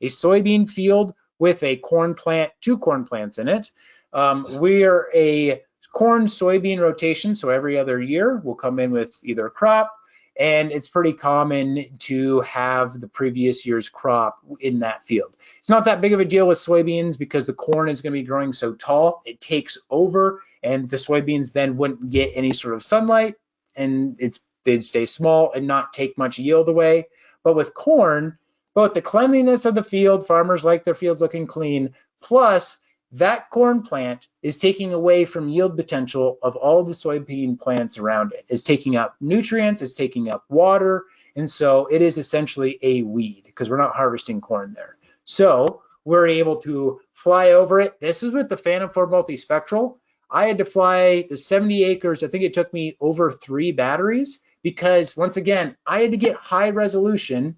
a soybean field with a corn plant, 2 corn plants in it. We're a corn soybean rotation, so every other year we'll come in with either a crop, and it's pretty common to have the previous year's crop in that field. It's not that big of a deal with soybeans because the corn is going to be growing so tall, it takes over, and the soybeans then wouldn't get any sort of sunlight, and they'd stay small and not take much yield away. But with corn, both the cleanliness of the field, farmers like their fields looking clean, plus that corn plant is taking away from yield potential of all the soybean plants around it. It's taking up nutrients, it's taking up water, and so it is essentially a weed because we're not harvesting corn there. So we're able to fly over it. This is with the Phantom 4 Multispectral. I had to fly the 70 acres. I think it took me over 3 batteries because, once again, I had to get high resolution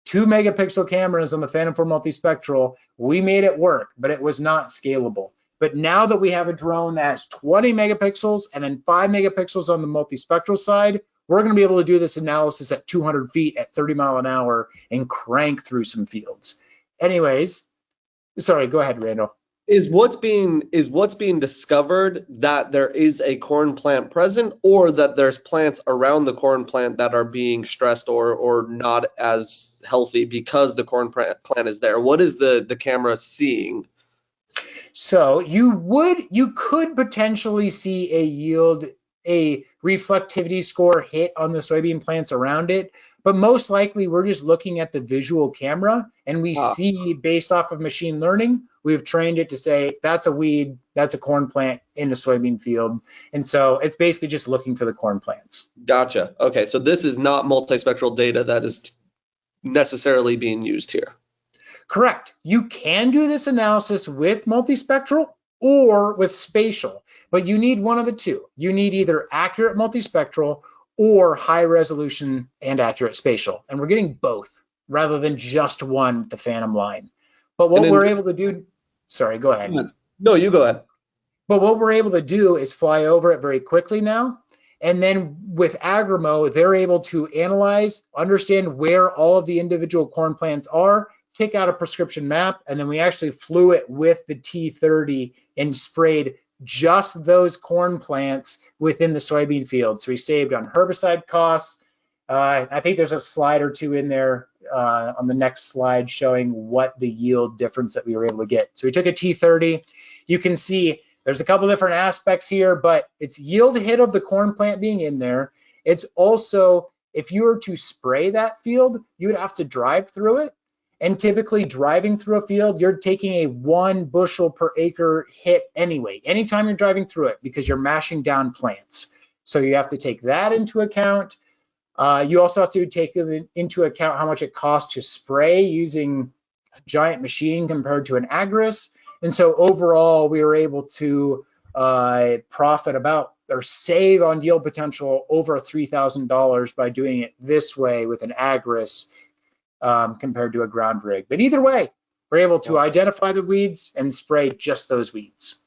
2 megapixel cameras on the Phantom 4 Multispectral. We made it work, but it was not scalable. But now that we have a drone that has 20 megapixels and then 5 megapixels on the multispectral side, we're going to be able to do this analysis at 200 feet at 30 miles an hour and crank through some fields. Anyways, sorry, go ahead, Randall. Is what's being discovered that there is a corn plant present, or that there's plants around the corn plant that are being stressed or not as healthy because the corn plant is there? What is the camera seeing? So you could potentially see a reflectivity score hit on the soybean plants around it, but most likely we're just looking at the visual camera and we see, based off of machine learning, we've trained it to say that's a weed, that's a corn plant in a soybean field. And so it's basically just looking for the corn plants. Gotcha. Okay, so this is not multispectral data that is necessarily being used here. Correct. You can do this analysis with multispectral or with spatial, but you need one of the two. You need either accurate multispectral or high resolution and accurate spatial. And we're getting both rather than just one with the Phantom line. But what we're able to do, sorry, go ahead. No, you go ahead. But what we're able to do is fly over it very quickly now. And then with Agrimo, they're able to analyze, understand where all of the individual corn plants are, kick out a prescription map, and then we actually flew it with the T30 and sprayed just those corn plants within the soybean field. So we saved on herbicide costs. I think there's a slide or two in there on the next slide showing what the yield difference that we were able to get. So we took a T30. You can see there's a couple different aspects here, but it's yield hit of the corn plant being in there. It's also, if you were to spray that field, you would have to drive through it. And typically driving through a field, you're taking a 1 bushel per acre hit anyway, anytime you're driving through it, because you're mashing down plants. So you have to take that into account. You also have to take into account how much it costs to spray using a giant machine compared to an Agris. And so overall, we were able to profit about, or save on yield potential over $3,000 by doing it this way with an Agris compared to a ground rig. But either way, we're able to identify the weeds and spray just those weeds.